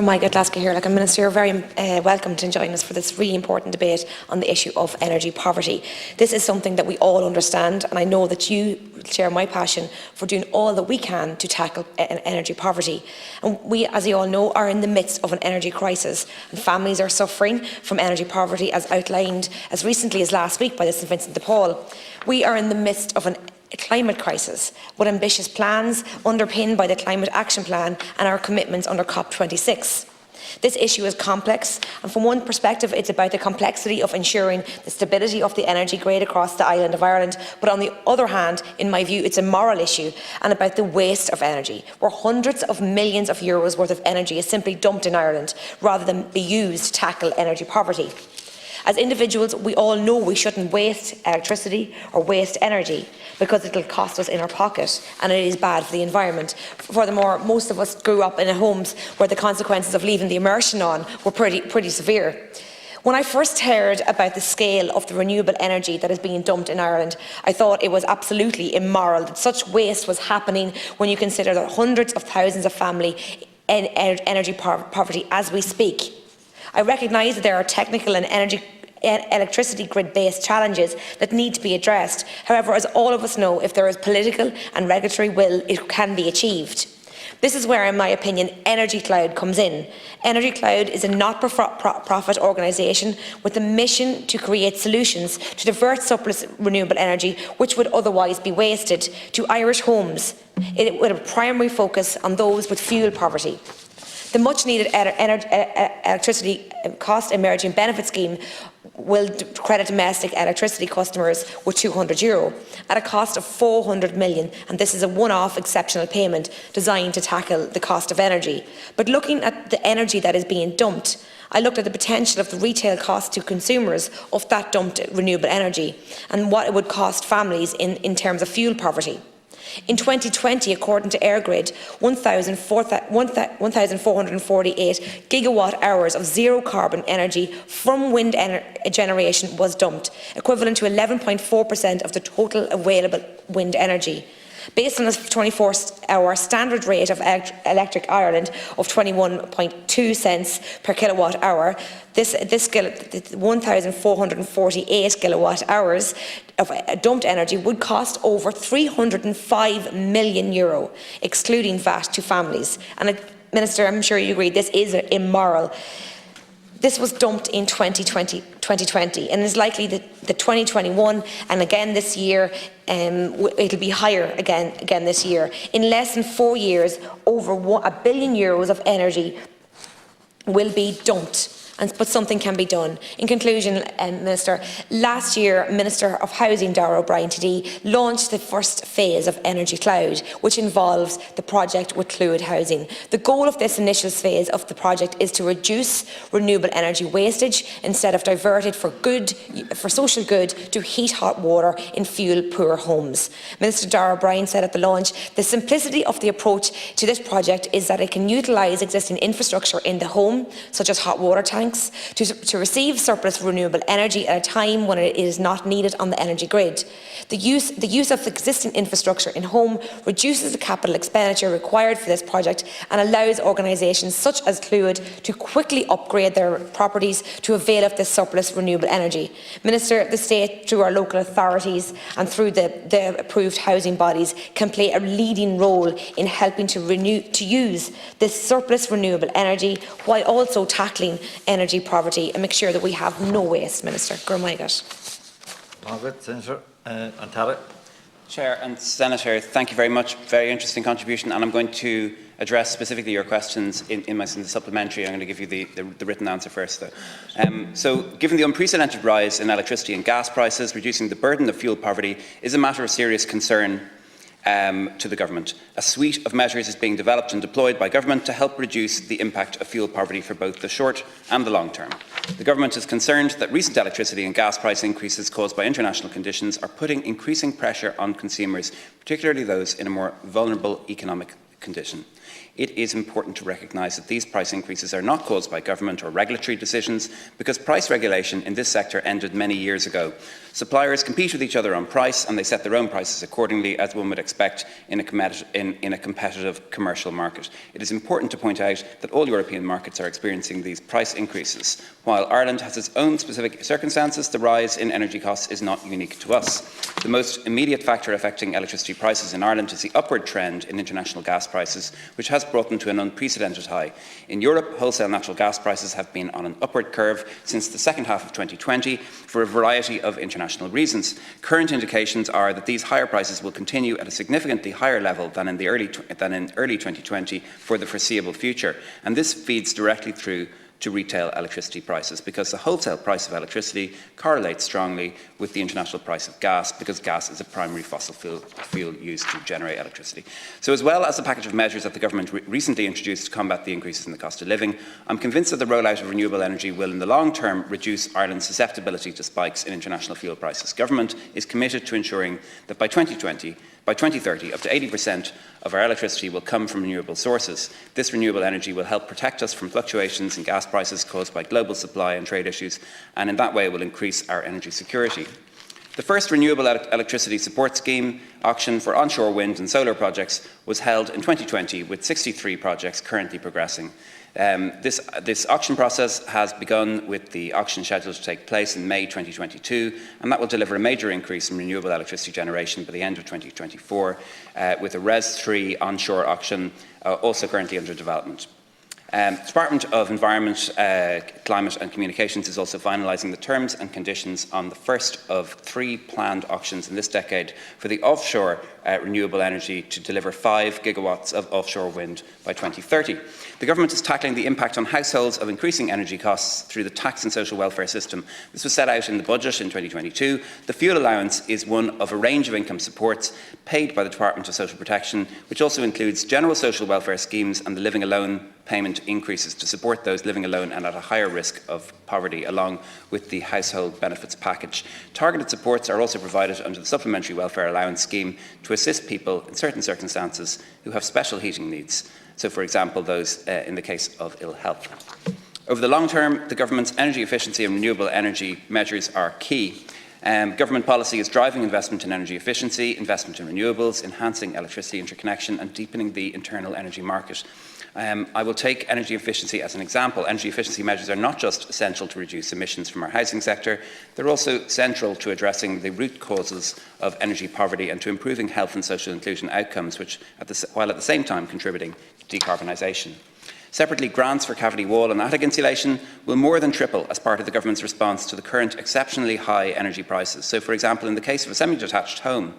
Minister, you're very welcome to join us for this really important debate on the issue of energy poverty. This is something that we all understand, and I know that you share my passion for doing all that we can to tackle energy poverty. And we, as you all know, are in the midst of an energy crisis, and families are suffering from energy poverty, as outlined as recently as last week by the St Vincent de Paul. We are in the midst of a climate crisis with ambitious plans underpinned by the Climate Action Plan and our commitments under COP26. This issue is complex, and from one perspective it's about the complexity of ensuring the stability of the energy grid across the island of Ireland, but on the other hand, in my view, it's a moral issue and about the waste of energy, where hundreds of millions of euros worth of energy is simply dumped in Ireland rather than be used to tackle energy poverty. As individuals, we all know we shouldn't waste electricity or waste energy because it will cost us in our pocket and it is bad for the environment. Furthermore, most of us grew up in homes where the consequences of leaving the immersion on were pretty severe. When I first heard about the scale of the renewable energy that is being dumped in Ireland, I thought it was absolutely immoral that such waste was happening when you consider that hundreds of thousands of families in energy poverty as we speak. I recognise that there are technical and electricity grid-based challenges that need to be addressed. However, as all of us know, if there is political and regulatory will, it can be achieved. This is where, in my opinion, Energy Cloud comes in. Energy Cloud is a not-for-profit organisation with a mission to create solutions to divert surplus renewable energy, which would otherwise be wasted, to Irish homes, with a primary focus on those with fuel poverty. The much-needed electricity cost emerging benefit scheme will credit domestic electricity customers with €200 at a cost of €400 million, and this is a one-off exceptional payment designed to tackle the cost of energy. But looking at the energy that is being dumped, I looked at the potential of the retail cost to consumers of that dumped renewable energy and what it would cost families in terms of fuel poverty. In 2020, according to EirGrid, 1,448 gigawatt hours of zero carbon energy from wind generation was dumped, equivalent to 11.4% of the total available wind energy. Based on a 24-hour standard rate of Electric Ireland of 21.2 cents per kilowatt hour, this 1,448 kilowatt hours of dumped energy would cost over €305 million, excluding VAT, to families. And Minister, I'm sure you agree, this is immoral. This was dumped in 2020 and is likely that the 2021 and again this year, it'll be higher again this year. In less than 4 years, over €1 billion of energy will be dumped. But something can be done. In conclusion, Minister, last year Minister of Housing Darragh O'Brien TD launched the first phase of Energy Cloud, which involves the project with Clúid Housing. The goal of this initial phase of the project is to reduce renewable energy wastage instead of divert it for social good to heat hot water in fuel-poor homes. Minister Darragh O'Brien said at the launch, the simplicity of the approach to this project is that it can utilise existing infrastructure in the home, such as hot water tanks, to receive surplus renewable energy at a time when it is not needed on the energy grid. The use of existing infrastructure in home reduces the capital expenditure required for this project and allows organisations such as Clúid to quickly upgrade their properties to avail of this surplus renewable energy. Minister, the state, through our local authorities and through the approved housing bodies, can play a leading role in helping to use this surplus renewable energy while also tackling energy poverty and make sure that we have no waste, Minister. Senator Untitled. Chair and Senator, thank you very much. Very interesting contribution, and I'm going to address specifically your questions in the supplementary. I'm going to give you the written answer first. So, given the unprecedented rise in electricity and gas prices, reducing the burden of fuel poverty is a matter of serious concern to the Government. A suite of measures is being developed and deployed by Government to help reduce the impact of fuel poverty for both the short and the long term. The Government is concerned that recent electricity and gas price increases caused by international conditions are putting increasing pressure on consumers, particularly those in a more vulnerable economic condition. it is important to recognise that these price increases are not caused by government or regulatory decisions, because price regulation in this sector ended many years ago. Suppliers compete with each other on price, and they set their own prices accordingly, as one would expect in a competitive commercial market. It is important to point out that all European markets are experiencing these price increases. While Ireland has its own specific circumstances, the rise in energy costs is not unique to us. The most immediate factor affecting electricity prices in Ireland is the upward trend in international gas prices, which has brought them to an unprecedented high. In Europe, wholesale natural gas prices have been on an upward curve since the second half of 2020 for a variety of international reasons. Current indications are that these higher prices will continue at a significantly higher level than in early 2020 for the foreseeable future, and this feeds directly through to retail electricity prices, because the wholesale price of electricity correlates strongly with the international price of gas, because gas is a primary fossil fuel used to generate electricity. So, as well as the package of measures that the government recently introduced to combat the increases in the cost of living, I'm convinced that the rollout of renewable energy will in the long term reduce Ireland's susceptibility to spikes in international fuel prices. Government is committed to ensuring that by 2030, up to 80% of our electricity will come from renewable sources. This renewable energy will help protect us from fluctuations in gas prices caused by global supply and trade issues, and in that way will increase our energy security. The first renewable electricity support scheme auction for onshore wind and solar projects was held in 2020, with 63 projects currently progressing. This auction process has begun, with the auction scheduled to take place in May 2022, and that will deliver a major increase in renewable electricity generation by the end of 2024, with a RES 3 onshore auction also currently under development. The Department of Environment, Climate and Communications is also finalising the terms and conditions on the first of 3 planned auctions in this decade for the offshore renewable energy to deliver 5 gigawatts of offshore wind by 2030. The government is tackling the impact on households of increasing energy costs through the tax and social welfare system. This was set out in the budget in 2022. The fuel allowance is one of a range of income supports paid by the Department of Social Protection, which also includes general social welfare schemes and the living alone payment increases to support those living alone and at a higher risk of poverty, along with the household benefits package. Targeted supports are also provided under the Supplementary Welfare Allowance Scheme to assist people in certain circumstances who have special heating needs. So, for example, those in the case of ill health. Over the long term, the government's energy efficiency and renewable energy measures are key. Government policy is driving investment in energy efficiency, investment in renewables, enhancing electricity interconnection and deepening the internal energy market. I will take energy efficiency as an example. Energy efficiency measures are not just essential to reduce emissions from our housing sector, they're also central to addressing the root causes of energy poverty and to improving health and social inclusion outcomes, while at the same time contributing to decarbonisation. Separately, grants for cavity wall and attic insulation will more than triple as part of the government's response to the current exceptionally high energy prices. So, for example, in the case of a semi-detached home,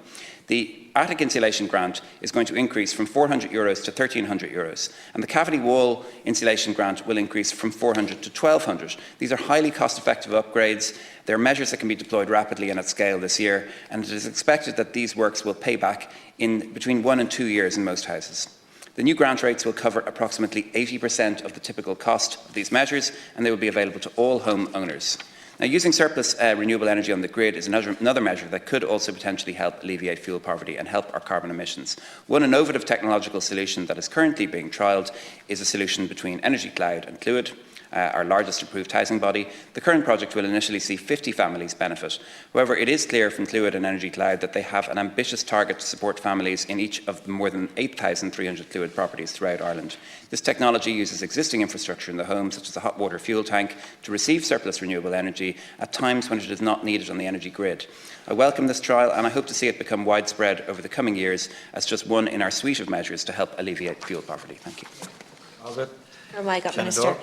the attic insulation grant is going to increase from €400 to €1,300, and the cavity wall insulation grant will increase from €400 to €1,200. These are highly cost-effective upgrades. They're measures that can be deployed rapidly and at scale this year, and it is expected that these works will pay back in between 1 and 2 years in most houses. The new grant rates will cover approximately 80% of the typical cost of these measures, and they will be available to all home owners. Now, using surplus renewable energy on the grid is another measure that could also potentially help alleviate fuel poverty and help our carbon emissions. One innovative technological solution that is currently being trialled is a solution between Energy Cloud and Fluid, our largest approved housing body. The current project will initially see 50 families benefit. However, it is clear from Fluid and Energy Cloud that they have an ambitious target to support families in each of the more than 8,300 Fluid properties throughout Ireland. This technology uses existing infrastructure in the home, such as a hot water fuel tank, to receive surplus renewable energy at times when it is not needed on the energy grid. I welcome this trial, and I hope to see it become widespread over the coming years as just one in our suite of measures to help alleviate fuel poverty. Thank you. Oh my God, Minister.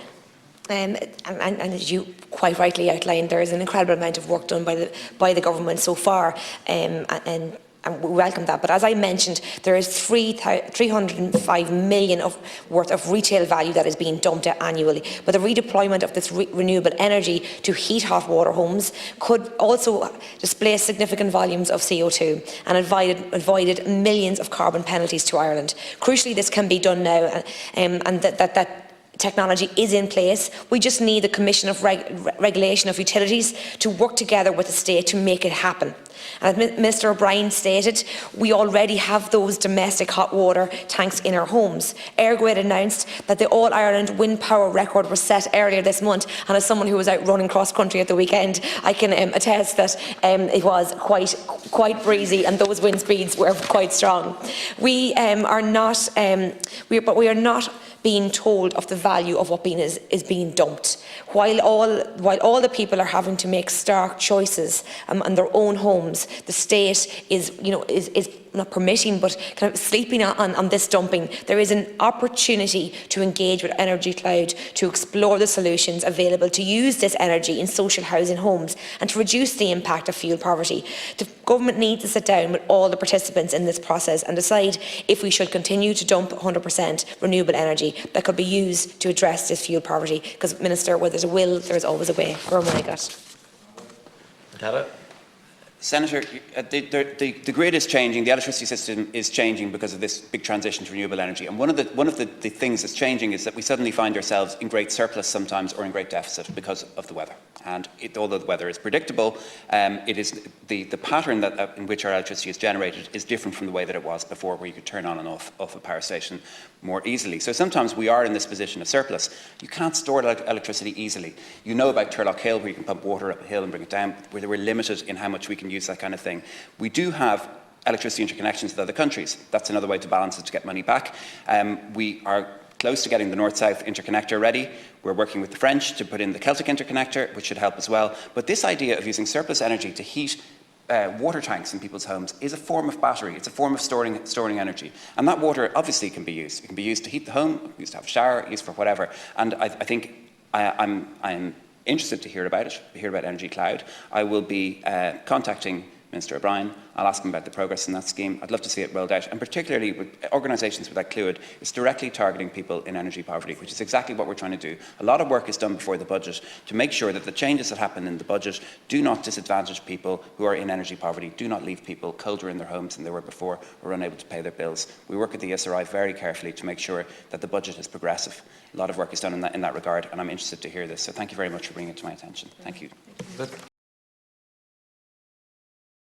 And as you quite rightly outlined, there is an incredible amount of work done by the government so far, and we welcome that. But as I mentioned, there is 305 million worth of retail value that is being dumped annually. But the redeployment of this renewable energy to heat hot water homes could also displace significant volumes of CO2 and avoided millions of carbon penalties to Ireland. Crucially, this can be done now, and that technology is in place. We just need the Commission of Regulation of Utilities to work together with the state to make it happen. And as Minister O'Brien stated, we already have those domestic hot water tanks in our homes. Ergo had announced that the All-Ireland wind power record was set earlier this month, and as someone who was out running cross-country at the weekend, I can attest that it was quite breezy and those wind speeds were quite strong. We are not being told of the value of what is being dumped. While all the people are having to make stark choices in their own homes, the state is not permitting but kind of sleeping on this dumping. There is an opportunity to engage with Energy Cloud, to explore the solutions available to use this energy in social housing homes and to reduce the impact of fuel poverty. The government needs to sit down with all the participants in this process and decide if we should continue to dump 100% renewable energy that could be used to address this fuel poverty. Because, Minister, where there's a will, there is always a way. Senator, the grid is changing, the electricity system is changing because of this big transition to renewable energy. And one of the things that's changing is that we suddenly find ourselves in great surplus sometimes or in great deficit because of the weather. And although the weather is predictable, it is the pattern in which our electricity is generated is different from the way that it was before, where you could turn on and off a power station more easily. So sometimes we are in this position of surplus. You can't store electricity easily. You know about Turlock Hill, where you can pump water up a hill and bring it down, where we're limited in how much we can use that kind of thing. We do have electricity interconnections with other countries. That's another way to balance it, to get money back. We are close to getting the North-South interconnector ready. We're working with the French to put in the Celtic interconnector, which should help as well. But this idea of using surplus energy to heat water tanks in people's homes is a form of battery. It's a form of storing energy. And that water obviously can be used. It can be used to heat the home, used to have a shower, used for whatever. And I think I'm interested to hear about Energy Cloud. I will be contacting Minister O'Brien. I'll ask him about the progress in that scheme. I'd love to see it rolled out, and particularly with organisations with that Clúid, it's directly targeting people in energy poverty, which is exactly what we're trying to do. A lot of work is done before the budget to make sure that the changes that happen in the budget do not disadvantage people who are in energy poverty, do not leave people colder in their homes than they were before or unable to pay their bills. We work with the ESRI very carefully to make sure that the budget is progressive. A lot of work is done in that regard, and I'm interested to hear this. So thank you very much for bringing it to my attention. Thank you.